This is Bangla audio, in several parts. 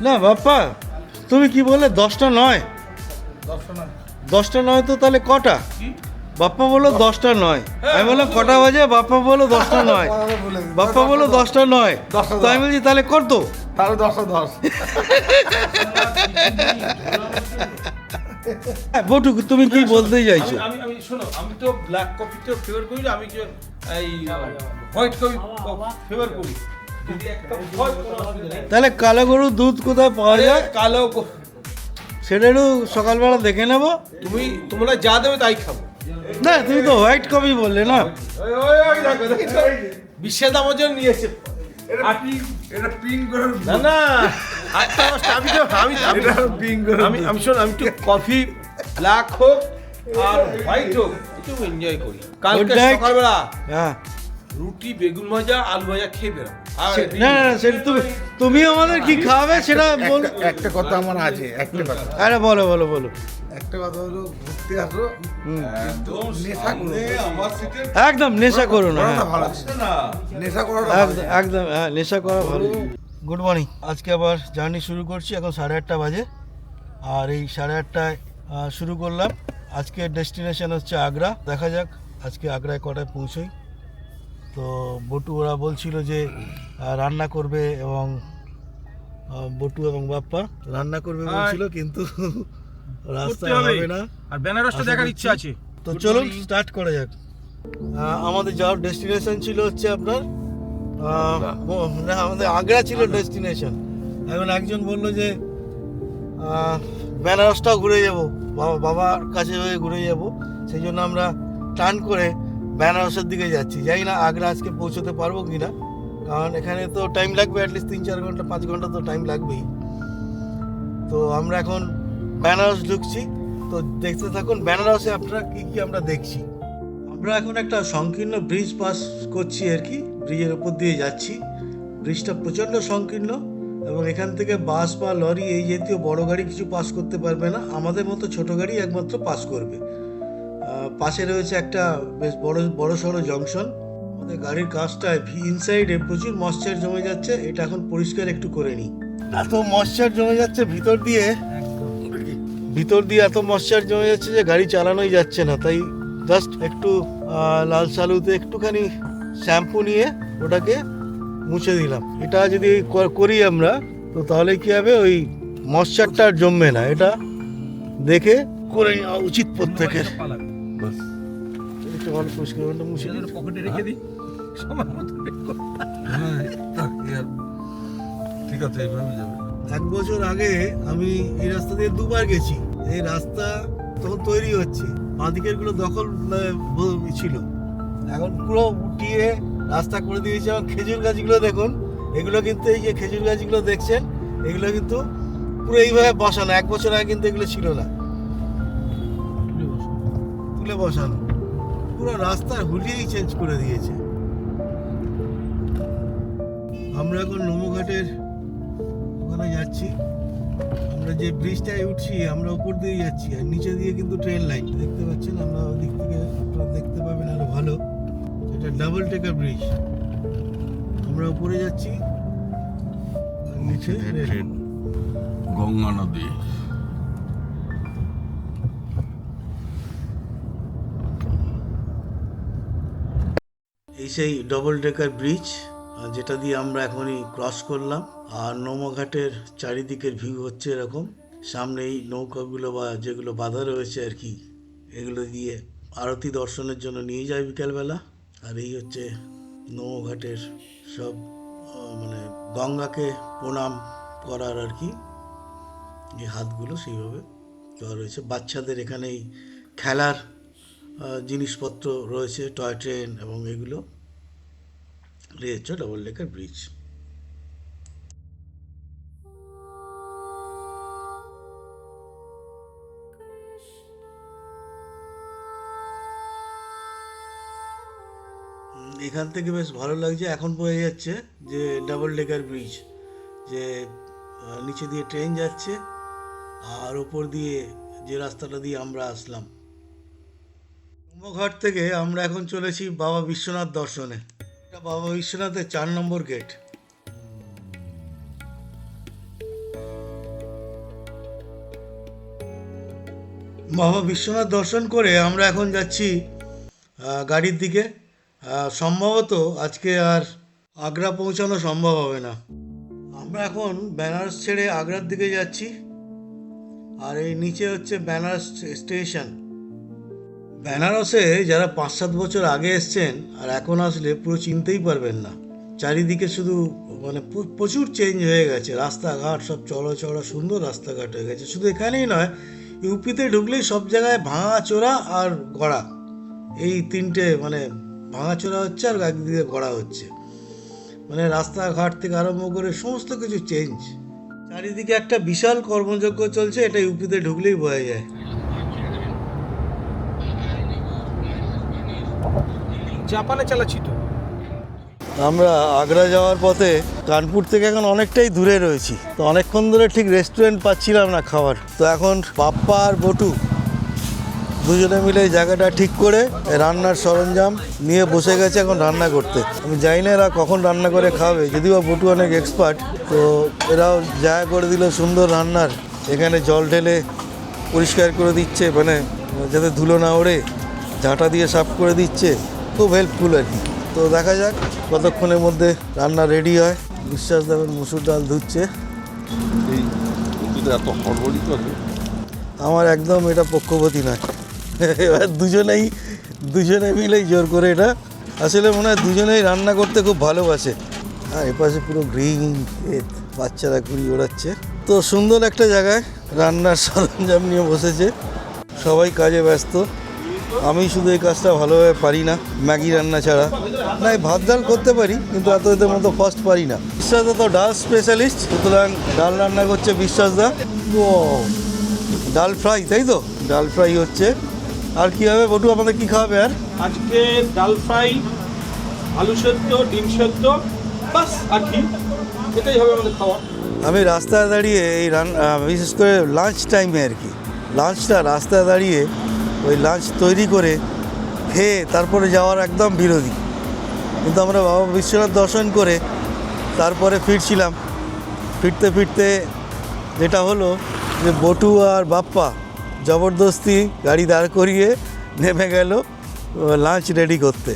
না বাপ্পা, তুমি কি বললে 10টা নয়? 10টা নয় তো তাহলে কটা? বাপ্পা বললো 10টা নয়, আমি বললাম কটা বাজে? বাপ্পা বললো 10টা নয়। বাপ্পা বললো 10টা নয়, তো আমি বলছি তাহলে কত? তাহলে 10-10। বটু, তুমি কি বলতে চাইছো? আমি শোনো, আমি তো ব্ল্যাক কফিতে ফেভার করি না, আমি কি এই হোয়াইট কফি ফেভার করি। যদি একটা হয় কোনো অসুবিধা নেই। তাহলে কালো গরুর দুধ কোথায় পাওয়া যায় কালো সেটা একটু সকালবেলা দেখে নেবো। তোমরা যা দেবে তাই খাবো। না, তুমি তো হোয়াইট কফি বললে না। ওই দেখো দেখো, বিশ্বের দাম ওজন নিয়েছে। এটা পিং করে না না, আমি তো আমি এটা পিং করে আমি আমি শোন, আমি একটু কফি ব্ল্যাক হোক আর হোয়াইট হোক একটু এনজয় করি। কালকে Good night. সকালবেলা হ্যাঁ, রুটি, বেগুন ভাজা, আলু ভাজা খেয়ে বেরোবো। আর না না, সেটা তুমি আমাদের কি খাওয়াবে সেটা বল। একটা কথা আমার আছে, একটা কথা। আরে বলো বলো বলো। একটা কথা হলো, ঘুরতে আসো কিন্তু নেশা করে একদম নেশা করো না। করাটা হ্যাঁ, ভালো না, নেশা করাটা ভালো একদম একদম, হ্যাঁ, নেশা করা ভালো। গুড মর্নিং, আজকে আবার জার্নি শুরু করছি। এখন 8:30 বাজে, আর এই 8:30টায় শুরু করলাম। আজকে ডেস্টিনেশন হচ্ছে আগ্রা। দেখা যাক আজকে আগ্রায় কটায় পৌঁছোই। তো বটু ওরা বলছিল যে রান্না করবে, এবং বটু এবং বাপ্পা রান্না করবে বলছিল, কিন্তু রাস্তায় হবে না। আর বেনারসটা দেখার ইচ্ছা আছে। তো চলুন স্টার্ট করা যাক। আমাদের যাওয়ার ডেস্টিনেশন ছিল হচ্ছে আপনার না, আমাদের আগ্রা ছিল ডেস্টিনেশন। এখন একজন বললো যে বেনারসটাও ঘুরে যাব, বাবার কাছে হয়ে ঘুরে যাব। সেই জন্য আমরা টার্ন করে বেনারসের দিকে যাচ্ছি। জানি না আগ্রা আজকে পৌঁছতে পারবো কি না, কারণ এখানে তো টাইম লাগবে, অ্যাটলিস্ট 3-4 ঘন্টা 5 ঘন্টা তো টাইম লাগবেই। তো আমরা এখন বেনারস ঢুকছি। তো দেখতে থাকুন বেনারসে আপনারা কি কি আমরা দেখছি। আমরা এখন একটা সংকীর্ণ ব্রিজ পাস করছি আর কি, ব্রিজের উপর দিয়ে যাচ্ছি। ব্রিজটা প্রচণ্ড সংকীর্ণ, এবং এখান থেকে বাস বা লরি এই জাতীয় বড় গাড়ি কিছু পাস করতে পারবে না। আমাদের মতো ছোট গাড়ি একমাত্র পাস করবে। পাশে রয়েছে একটা বেশ বড় সড়ো জংশন। আমাদের গাড়ির কাজটায় ইনসাইডে প্রচুর ময়েশ্চার জমে যাচ্ছে, এটা এখন পরিষ্কার একটু করে নিই। এত ময়েশ্চার জমে যাচ্ছে ভিতর দিয়ে এত ময়েশ্চার জমে যাচ্ছে যে গাড়ি চালানোই যাচ্ছে না। তাই জাস্ট একটু লাল সালুতে একটুখানি শ্যাম্পু নিয়ে ওটাকে মুছে দিলাম। এটা যদি করি আমরা, তো তাহলে কি হবে, ওই ময়েশ্চারটা আর জমবে না। এটা দেখে করে নেওয়া উচিত প্রত্যেকের। একটু ভালো পরিষ্কার করে মুছে দিই, পকেটে রেখে দিই সময় মতো বের করে। হ্যাঁ, ঠিক আছে, এইভাবে যাবে। 1 বছর আগে আমি এই রাস্তা দিয়ে 2বার গেছি। এই রাস্তা তখন তৈরি হচ্ছে, বাঁদিকের গুলো দখল ছিল, এখন পুরো উঠিয়ে রাস্তা করে দিয়েছে। এবং খেজুর গাছগুলো দেখুন, এগুলো কিন্তু এই যে খেজুর গাছগুলো দেখছেন, এগুলো কিন্তু পুরো এইভাবে বসানো। 1 বছর আগে কিন্তু এগুলো ছিল না, তুলে বসানো। পুরো রাস্তার হুলিয়েই চেঞ্জ করে দিয়েছে। আমরা এখন নমঘাটের ওখানে যাচ্ছি। আমরা যে ব্রিজটায় উঠছি, আমরা উপর দিয়ে যাচ্ছি, আর নিচে দিয়ে কিন্তু ট্রেন লাইন দেখতে পাচ্ছেন। আমরা ওদিক থেকে আপনারা দেখতে পাবেন আরো ভালো। এটা ডাবল টেকার ব্রিজ। আমরা উপরে যাচ্ছি, আর নিচে রেল। গঙ্গা নদী। এই সেই ডবল ডেকার ব্রিজ, যেটা দিয়ে আমরা এখনই ক্রস করলাম। আর নৌমঘাটের চারিদিকের ভিউ হচ্ছে এরকম। সামনে এই নৌকাগুলো বা যেগুলো বাঁধা রয়েছে আর কি, এগুলো দিয়ে আরতি দর্শনের জন্য নিয়ে যায় বিকালবেলা। আর এই হচ্ছে নৌঘাটের সব মানে গঙ্গাকে প্রণাম করার আর কি, এই হাতগুলো সেইভাবে দেওয়া রয়েছে। বাচ্চাদের এখানেই খেলার জিনিসপত্র রয়েছে, টয় ট্রেন এবং এগুলো। রয়েছে ডবল ডেকার ব্রিজ। এখান থেকে বেশ ভালো লাগছে। এখন বোঝা যাচ্ছে যে ডাবল ডেকার ব্রিজ, যে নিচে দিয়ে ট্রেন যাচ্ছে, আর ওপর দিয়ে যে রাস্তাটা দিয়ে আমরা আসলাম। কুম্ভঘাট থেকে আমরা এখন চলেছি বাবা বিশ্বনাথ দর্শনে। এটা বাবা বিশ্বনাথের 4 নম্বর গেট। বাবা বিশ্বনাথ দর্শন করে আমরা এখন যাচ্ছি গাড়ির দিকে। সম্ভবত আজকে আর আগ্রা পৌঁছানো সম্ভব হবে না। আমরা এখন বেনারস ছেড়ে আগ্রার দিকে যাচ্ছি। আর এই নিচে হচ্ছে বেনারস স্টেশন। বেনারসে যারা 5-7 বছর আগে এসছেন আর এখন আসলে পুরো চিনতেই পারবেন না। চারিদিকে শুধু মানে প্রচুর চেঞ্জ হয়ে গেছে, রাস্তাঘাট সব চড়া চড়া সুন্দর রাস্তাঘাট হয়ে গেছে। শুধু এখানেই নয়, ইউপিতে ঢুকলেই সব জায়গায় ভাঙাচোরা আর গড়া, এই তিনটে মানে ভাঙাচোরা হচ্ছে আর একদিকে গড়া হচ্ছে। মানে রাস্তাঘাট থেকে আরম্ভ করে সমস্ত কিছু চেঞ্জ। চারিদিকে একটা বিশাল কর্মযজ্ঞ চলছে, এটা ইউপিতে ঢুকলেই বোঝা যায়। জাপানে চালাচ্ছি তো। আমরা আগ্রা যাওয়ার পথে কানপুর থেকে এখন অনেকটাই দূরে রয়েছি, তো অনেকক্ষণ ধরে ঠিক রেস্টুরেন্ট পাচ্ছিলাম না খাবার। তো এখন বাপ্পা আর বটু দুজনে মিলে এই জায়গাটা ঠিক করে রান্নার সরঞ্জাম নিয়ে বসে গেছে এখন রান্না করতে। আমি জানি না এরা কখন রান্না করে খাবে, যদিও বটু অনেক এক্সপার্ট। তো এরাও জায়গা করে দিল সুন্দর রান্নার। এখানে জল ঢেলে পরিষ্কার করে দিচ্ছে, মানে যাতে ধুলো না ওড়ে, ঝাঁটা দিয়ে সাফ করে দিচ্ছে। খুব হেল্পফুল আর কি। তো দেখা যাক কতক্ষণের মধ্যে রান্না রেডি হয়। বিশ্বাস দেবেন মুসুর ডাল ধুচ্ছে। এই কিন্তু এত হড়বড়ি করে আমার একদম এটা পক্ষপাতী নয়। এবার দুজনে মিলেই জোর করে এটা। আসলে মনে হয় দুজনেই রান্না করতে খুব ভালোবাসে। আর এপাশে পুরো গ্রিন ক্ষেত, বাচ্চারা ঘুরি ওড়াচ্ছে। তো সুন্দর একটা জায়গায় রান্নার সরঞ্জাম নিয়ে বসেছে, সবাই কাজে ব্যস্ত। আমি শুধু এই কাজটা ভালোভাবে পারি না, ম্যাগি রান্না ছাড়া। না, এই ভাত ডাল করতে পারি, কিন্তু এত এদের মতো ফার্স্ট পারি না। বিশ্বাসদা তো ডাল স্পেশালিস্ট, সুতরাং ডাল রান্না করছে বিশ্বাসদা। ও ডাল ফ্রাই, তাই তো? ডাল ফ্রাই হচ্ছে। আর কী হবে বটু, আমাদের কী খাওয়াবে? আর আজকে ডাল ফ্রাই, আলু সেদ্ধ, ডিম সেদ্ধ, বাস। আর কি, এটাই হবে আমাদের খাওয়া। আমি রাস্তায় দাঁড়িয়ে এই বিশেষ করে লাঞ্চ টাইমে আর কি, লাঞ্চটা রাস্তায় দাঁড়িয়ে ওই লাঞ্চ তৈরি করে খেয়ে তারপরে যাওয়ার একদম বিরোধী। কিন্তু আমরা বাবা বিশ্বনাথ দর্শন করে তারপরে ফিরছিলাম। ফিরতে ফিরতে যেটা হলো যে বটু আর বাপ্পা জবরদস্তি গাড়ি দাঁড় করিয়ে নেমে গেল লাঞ্চ রেডি করতে।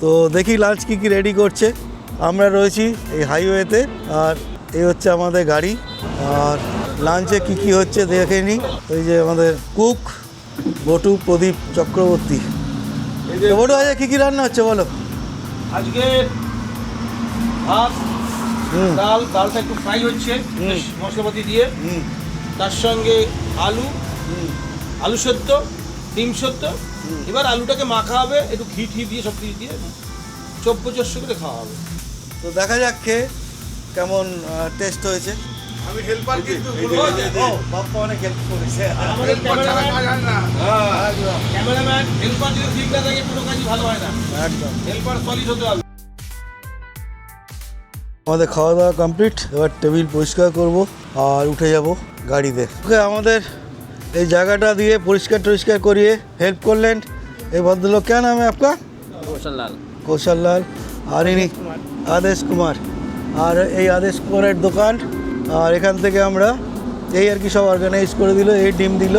তো দেখি লাঞ্চ কী কী রেডি করছে। আমরা রয়েছি এই হাইওয়েতে, আর এই হচ্ছে আমাদের গাড়ি। আর লাঞ্চে কী কী হচ্ছে দেখে নিই। ওই যে আমাদের কুক বটু প্রদীপ চক্রবর্তী। বটু আজ কী কী রান্না হচ্ছে বলো? আজকে ভাত, ডালটা একটু ফ্রাই হচ্ছে মশলাপাতি দিয়ে। তার সঙ্গে আলু সেদ্ধ, ডিম সেদ্ধ। এবার আলুটাকে মাখা হবে একটু ঘি দিয়ে, সব কিছু দিয়ে চপ্পচস্য করে খাওয়া হবে। তো দেখা যাক খেয়ে কেমন টেস্ট হয়েছে। আমি হেল্পার কিন্তু বাপ্পা অনেক হেল্প করেছে। আমাদের ক্যামেরাম্যান হেল্পার যদি ঠিক না থাকে কোনো কাজই ভালো হয় না। একদম হেল্পার সলিড হতে হবে। আমাদের খাওয়া দাওয়া কমপ্লিট। এবার টেবিল পরিষ্কার করব আর উঠে যাব গাড়িতে। ওকে, আমাদের এই জায়গাটা দিয়ে পরিষ্কার টরিষ্কার করিয়ে হেল্প করলেন এই ভদ্রলোক। क्या नाम है आपका? কৌশল লাল। আর ইনি আদেশ কুমার। আর এই আদেশ কুমারের দোকান। আর এখান থেকে আমরা এই আর কি সব অর্গানাইজ করে দিল, এই ডিম দিল।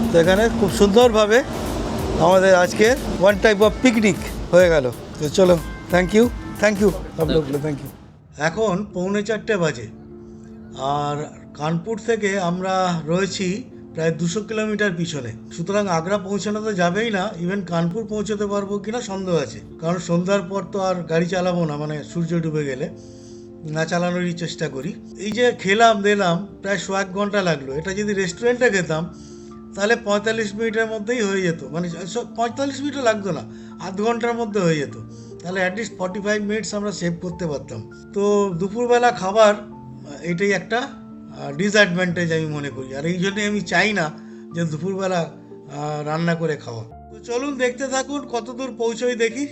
তো এখানে খুব সুন্দরভাবে আমাদের আজকে ওয়ান টাইপ অফ পিকনিক হয়ে গেল। তো চলো, থ্যাংক ইউ সব লোকগুলো, থ্যাংক ইউ। এখন 3:45 বাজে। আর কানপুর থেকে আমরা রয়েছি প্রায় 200 কিলোমিটার পিছনে। সুতরাং আগ্রা পৌঁছানো তো যাবেই না, ইভেন কানপুর পৌঁছতে পারবো কিনা সন্দেহ আছে। কারণ সন্ধ্যার পর তো আর গাড়ি চালাবো না, মানে সূর্য ডুবে গেলে না চালানোরই চেষ্টা করি। এই যে খেলাম দিলাম প্রায় 1 ঘন্টা লাগলো। এটা যদি রেস্টুরেন্টে খেতাম তাহলে 45 মিনিটের মধ্যেই হয়ে যেত, মানে 45 মিনিটও লাগতো না, আধ ঘন্টার মধ্যে হয়ে যেত। তাহলে অ্যাটলিস্ট 45 মিনিটস আমরা সেভ করতে পারতাম। তো দুপুরবেলা খাবার এটাই একটা ডিসঅ্যাডভান্টেজ আমি মনে করি। আর এই জন্যে আমি চাই না যে দুপুরবেলা রান্না করে খাওয়া। তো চলুন দেখতে থাকুন কতদূর পৌঁছোই দেখি।